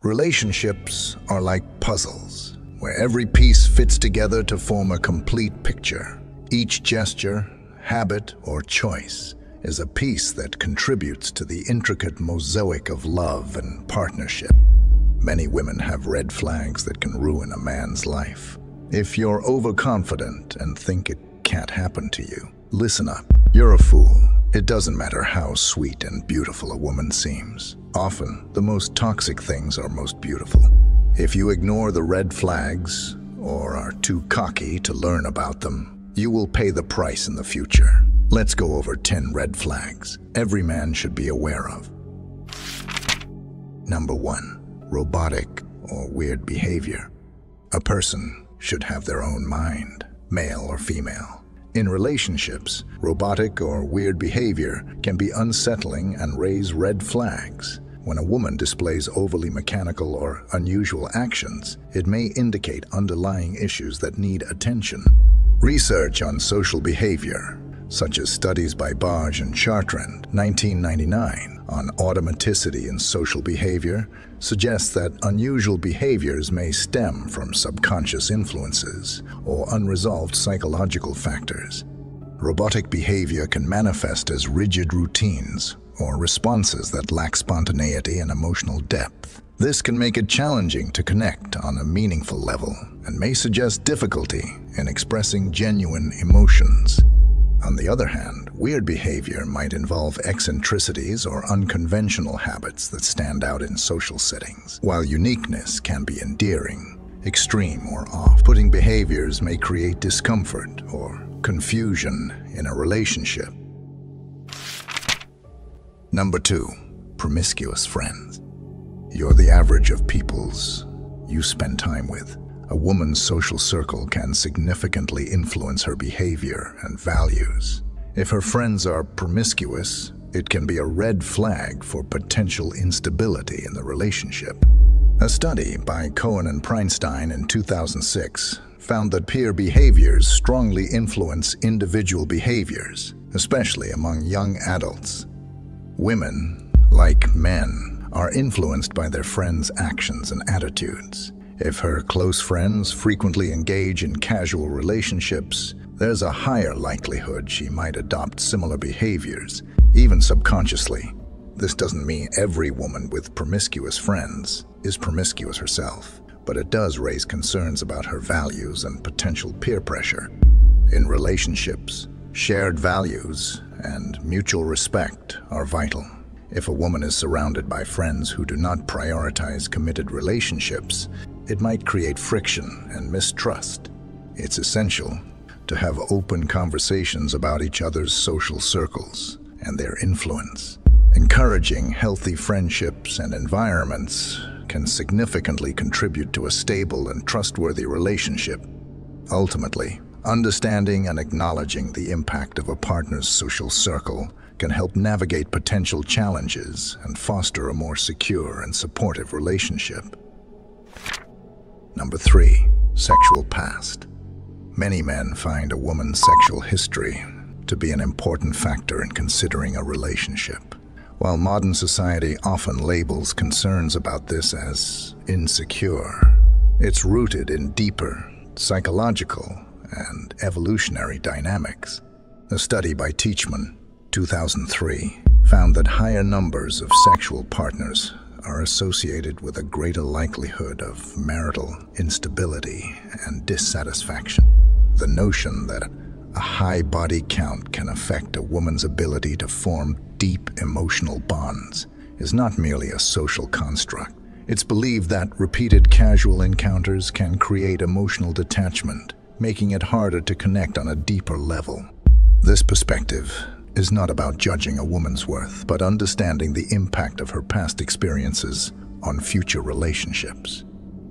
Relationships are like puzzles, where every piece fits together to form a complete picture. Each gesture, habit, or choice is a piece that contributes to the intricate mosaic of love and partnership. Many women have red flags that can ruin a man's life. If you're overconfident and think it can't happen to you, listen up. You're a fool. It doesn't matter how sweet and beautiful a woman seems. Often, the most toxic things are most beautiful. If you ignore the red flags or are too cocky to learn about them, you will pay the price in the future. Let's go over 10 red flags every man should be aware of. Number 1. Robotic or weird behavior. A person should have their own mind, male or female. In relationships, robotic or weird behavior can be unsettling and raise red flags. When a woman displays overly mechanical or unusual actions, it may indicate underlying issues that need attention. Research on social behavior, such as studies by Barge and Chartrand, 1999, on automaticity in social behavior, suggests that unusual behaviors may stem from subconscious influences or unresolved psychological factors. Robotic behavior can manifest as rigid routines or responses that lack spontaneity and emotional depth. This can make it challenging to connect on a meaningful level and may suggest difficulty in expressing genuine emotions. On the other hand, weird behavior might involve eccentricities or unconventional habits that stand out in social settings. While uniqueness can be endearing, extreme or off-putting behaviors may create discomfort or confusion in a relationship. Number 2. Promiscuous friends. You're the average of peoples you spend time with. A woman's social circle can significantly influence her behavior and values. If her friends are promiscuous, it can be a red flag for potential instability in the relationship. A study by Cohen and Prinstein in 2006 found that peer behaviors strongly influence individual behaviors, especially among young adults. Women, like men, are influenced by their friends' actions and attitudes. If her close friends frequently engage in casual relationships, there's a higher likelihood she might adopt similar behaviors, even subconsciously. This doesn't mean every woman with promiscuous friends is promiscuous herself, but it does raise concerns about her values and potential peer pressure. In relationships, shared values and mutual respect are vital. If a woman is surrounded by friends who do not prioritize committed relationships, it might create friction and mistrust. It's essential to have open conversations about each other's social circles and their influence. Encouraging healthy friendships and environments can significantly contribute to a stable and trustworthy relationship. Ultimately, understanding and acknowledging the impact of a partner's social circle can help navigate potential challenges and foster a more secure and supportive relationship. Number 3. Sexual past. Many men find a woman's sexual history to be an important factor in considering a relationship. While modern society often labels concerns about this as insecure, it's rooted in deeper psychological and evolutionary dynamics. A study by Teachman, 2003, found that higher numbers of sexual partners are associated with a greater likelihood of marital instability and dissatisfaction. The notion that a high body count can affect a woman's ability to form deep emotional bonds is not merely a social construct. It's believed that repeated casual encounters can create emotional detachment, making it harder to connect on a deeper level. This perspective is not about judging a woman's worth, but understanding the impact of her past experiences on future relationships.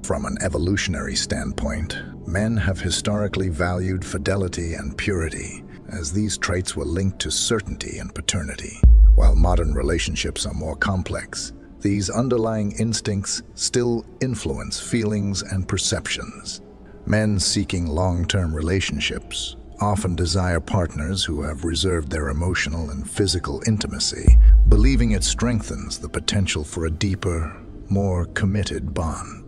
From an evolutionary standpoint, men have historically valued fidelity and purity, as these traits were linked to certainty and paternity. While modern relationships are more complex, these underlying instincts still influence feelings and perceptions. Men seeking long-term relationships often desire partners who have reserved their emotional and physical intimacy, believing it strengthens the potential for a deeper, more committed bond.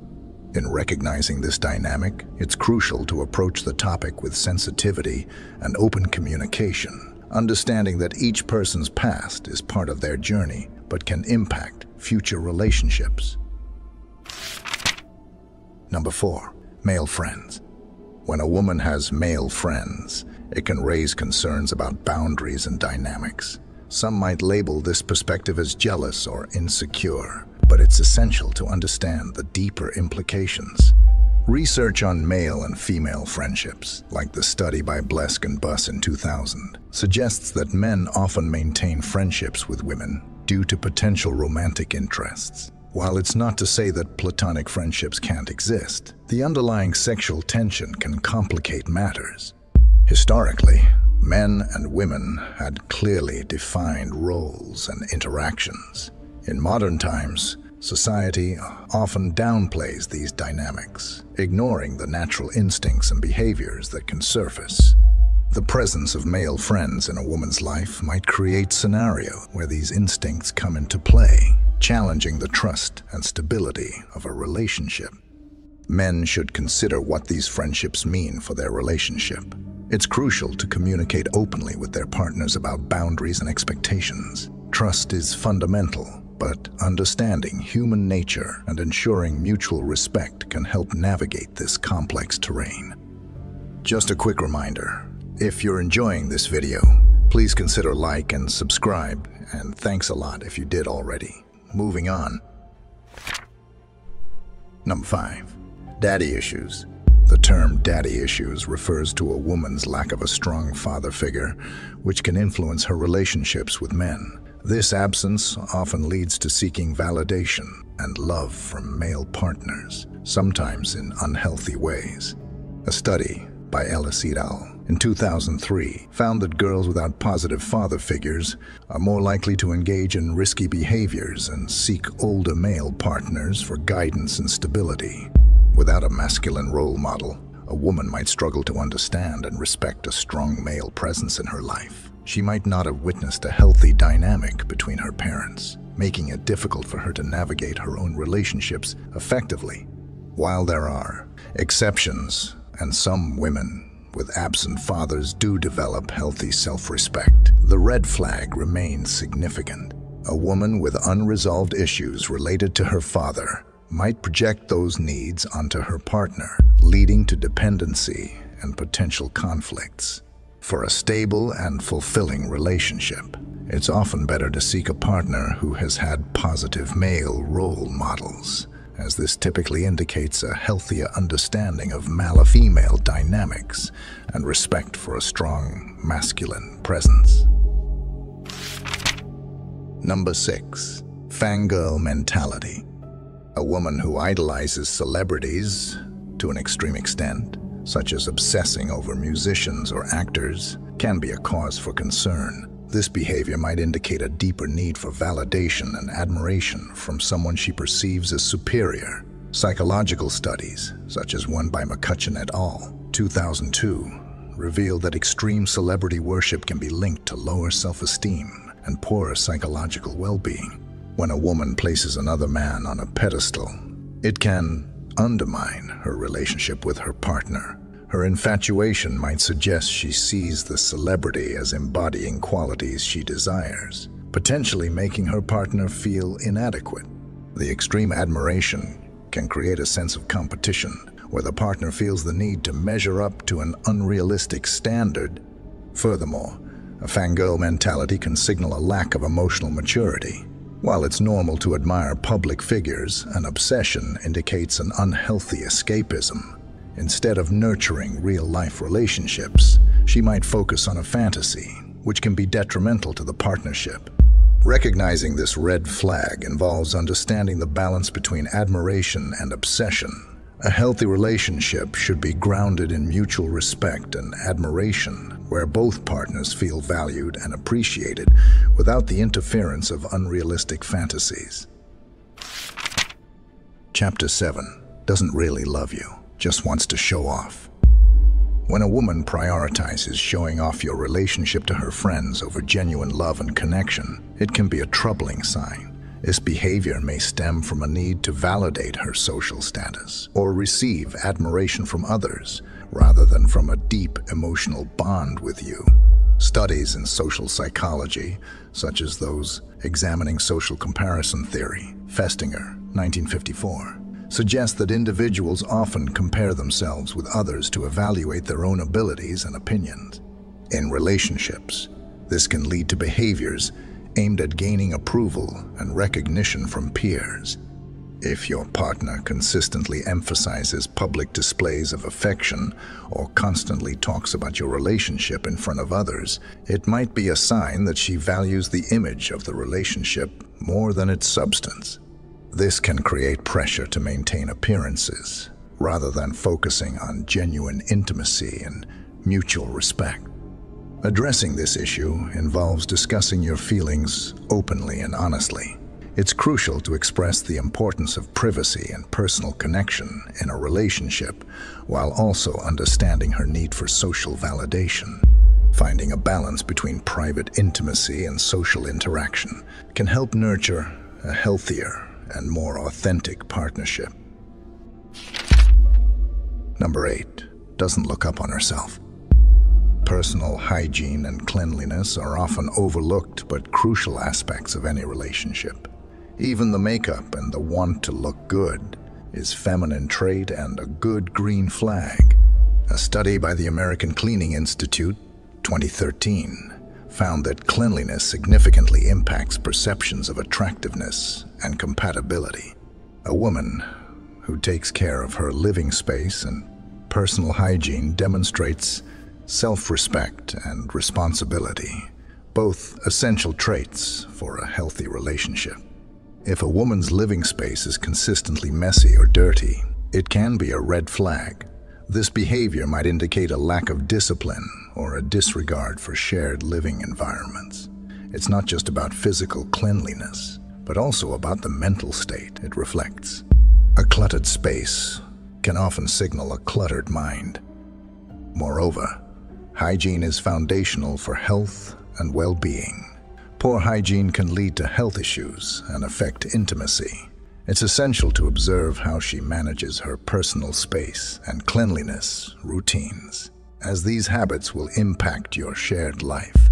In recognizing this dynamic, it's crucial to approach the topic with sensitivity and open communication, understanding that each person's past is part of their journey but can impact future relationships. Number 4. Male friends. When a woman has male friends, it can raise concerns about boundaries and dynamics. Some might label this perspective as jealous or insecure, but it's essential to understand the deeper implications. Research on male and female friendships, like the study by Blesk and Buss in 2000, suggests that men often maintain friendships with women due to potential romantic interests. While it's not to say that platonic friendships can't exist, the underlying sexual tension can complicate matters. Historically, men and women had clearly defined roles and interactions. In modern times, society often downplays these dynamics, ignoring the natural instincts and behaviors that can surface. The presence of male friends in a woman's life might create a scenario where these instincts come into play, challenging the trust and stability of a relationship. Men should consider what these friendships mean for their relationship. It's crucial to communicate openly with their partners about boundaries and expectations. Trust is fundamental, but understanding human nature and ensuring mutual respect can help navigate this complex terrain. Just a quick reminder, if you're enjoying this video, please consider like and subscribe, and thanks a lot if you did already. Moving on. Number 5. Daddy issues. The term daddy issues refers to a woman's lack of a strong father figure, which can influence her relationships with men. This absence often leads to seeking validation and love from male partners, sometimes in unhealthy ways. A study by Ellis et al. In 2003 found that girls without positive father figures are more likely to engage in risky behaviors and seek older male partners for guidance and stability. Without a masculine role model, a woman might struggle to understand and respect a strong male presence in her life. She might not have witnessed a healthy dynamic between her parents, making it difficult for her to navigate her own relationships effectively. While there are exceptions, and some women with absent fathers do develop healthy self-respect, the red flag remains significant. A woman with unresolved issues related to her father might project those needs onto her partner, leading to dependency and potential conflicts. For a stable and fulfilling relationship, it's often better to seek a partner who has had positive male role models, as this typically indicates a healthier understanding of male-female dynamics and respect for a strong masculine presence. Number 6. Fango Mentality. A woman who idolizes celebrities to an extreme extent, such as obsessing over musicians or actors, can be a cause for concern. This behavior might indicate a deeper need for validation and admiration from someone she perceives as superior. Psychological studies, such as one by McCutcheon et al., 2002, reveal that extreme celebrity worship can be linked to lower self-esteem and poorer psychological well-being. When a woman places another man on a pedestal, it can undermine her relationship with her partner. Her infatuation might suggest she sees the celebrity as embodying qualities she desires, potentially making her partner feel inadequate. The extreme admiration can create a sense of competition, where the partner feels the need to measure up to an unrealistic standard. Furthermore, a Fango mentality can signal a lack of emotional maturity. While it's normal to admire public figures, an obsession indicates an unhealthy escapism. Instead of nurturing real-life relationships, she might focus on a fantasy, which can be detrimental to the partnership. Recognizing this red flag involves understanding the balance between admiration and obsession. A healthy relationship should be grounded in mutual respect and admiration, where both partners feel valued and appreciated without the interference of unrealistic fantasies. Chapter 7. Doesn't really love you, just wants to show off. When a woman prioritizes showing off your relationship to her friends over genuine love and connection, it can be a troubling sign. This behavior may stem from a need to validate her social status or receive admiration from others, rather than from a deep emotional bond with you. Studies in social psychology, such as those examining social comparison theory, Festinger, 1954, suggest that individuals often compare themselves with others to evaluate their own abilities and opinions. In relationships, this can lead to behaviors aimed at gaining approval and recognition from peers. If your partner consistently emphasizes public displays of affection or constantly talks about your relationship in front of others, it might be a sign that she values the image of the relationship more than its substance. This can create pressure to maintain appearances, rather than focusing on genuine intimacy and mutual respect. Addressing this issue involves discussing your feelings openly and honestly. It's crucial to express the importance of privacy and personal connection in a relationship, while also understanding her need for social validation. Finding a balance between private intimacy and social interaction can help nurture a healthier and more authentic partnership. Number 8. Doesn't look up on herself. Personal hygiene and cleanliness are often overlooked but crucial aspects of any relationship. Even the makeup and the want to look good is feminine trait and a good green flag. A study by the American Cleaning Institute, 2013, found that cleanliness significantly impacts perceptions of attractiveness and compatibility. A woman who takes care of her living space and personal hygiene demonstrates self-respect and responsibility, both essential traits for a healthy relationship. If a woman's living space is consistently messy or dirty, it can be a red flag. This behavior might indicate a lack of discipline or a disregard for shared living environments. It's not just about physical cleanliness, but also about the mental state it reflects. A cluttered space can often signal a cluttered mind. Moreover, hygiene is foundational for health and well-being. Poor hygiene can lead to health issues and affect intimacy. It's essential to observe how she manages her personal space and cleanliness routines, as these habits will impact your shared life.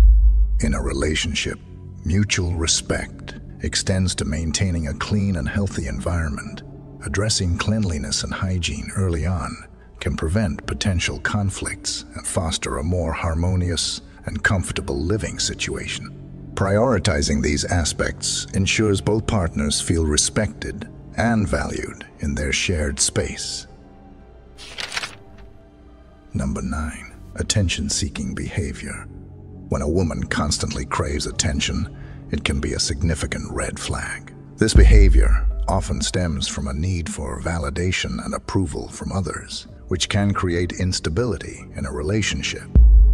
In a relationship, mutual respect extends to maintaining a clean and healthy environment. Addressing cleanliness and hygiene early on can prevent potential conflicts and foster a more harmonious and comfortable living situation. Prioritizing these aspects ensures both partners feel respected and valued in their shared space. Number 9. Attention-seeking behavior. When a woman constantly craves attention, it can be a significant red flag. This behavior often stems from a need for validation and approval from others, which can create instability in a relationship.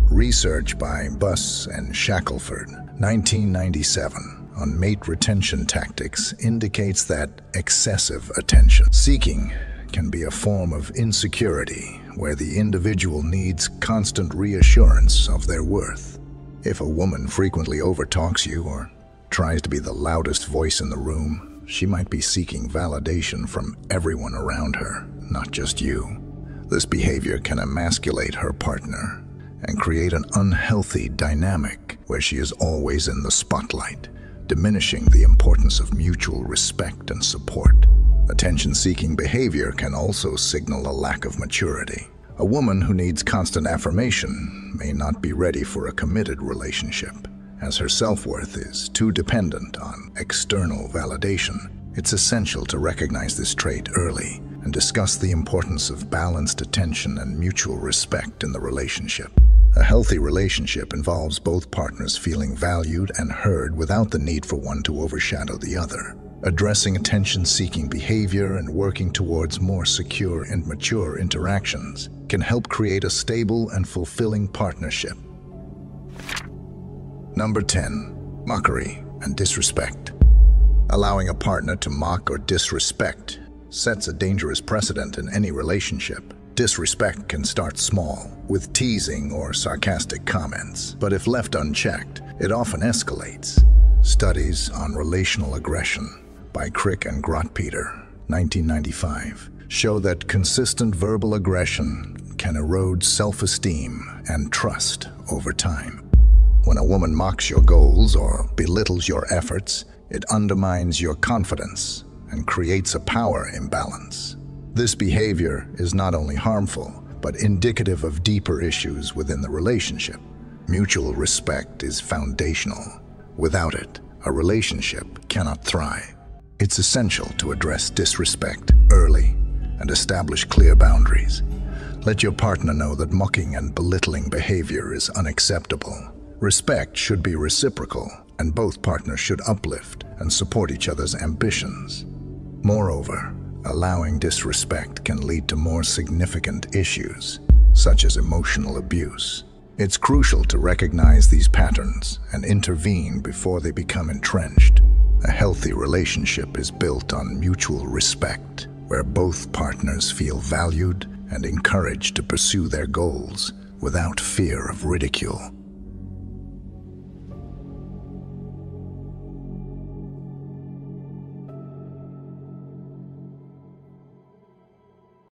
Research by Buss and Shackelford, 1997, on mate retention tactics indicates that excessive attention seeking can be a form of insecurity where the individual needs constant reassurance of their worth. If a woman frequently overtalks you or tries to be the loudest voice in the room, she might be seeking validation from everyone around her, not just you. This behavior can emasculate her partner and create an unhealthy dynamic where she is always in the spotlight, diminishing the importance of mutual respect and support. Attention-seeking behavior can also signal a lack of maturity. A woman who needs constant affirmation may not be ready for a committed relationship, as her self-worth is too dependent on external validation. It's essential to recognize this trait early and discuss the importance of balanced attention and mutual respect in the relationship. A healthy relationship involves both partners feeling valued and heard without the need for one to overshadow the other. Addressing attention-seeking behavior and working towards more secure and mature interactions can help create a stable and fulfilling partnership. Number 10. Mockery and disrespect. Allowing a partner to mock or disrespect sets a dangerous precedent in any relationship. Disrespect can start small, with teasing or sarcastic comments, but if left unchecked, it often escalates. Studies on relational aggression by Crick and Grotpeter, 1995, show that consistent verbal aggression can erode self-esteem and trust over time. When a woman mocks your goals or belittles your efforts, it undermines your confidence and creates a power imbalance. This behavior is not only harmful, but indicative of deeper issues within the relationship. Mutual respect is foundational. Without it, a relationship cannot thrive. It's essential to address disrespect early and establish clear boundaries. Let your partner know that mocking and belittling behavior is unacceptable. Respect should be reciprocal, and both partners should uplift and support each other's ambitions. Moreover, allowing disrespect can lead to more significant issues, such as emotional abuse. It's crucial to recognize these patterns and intervene before they become entrenched. A healthy relationship is built on mutual respect, where both partners feel valued and encouraged to pursue their goals without fear of ridicule.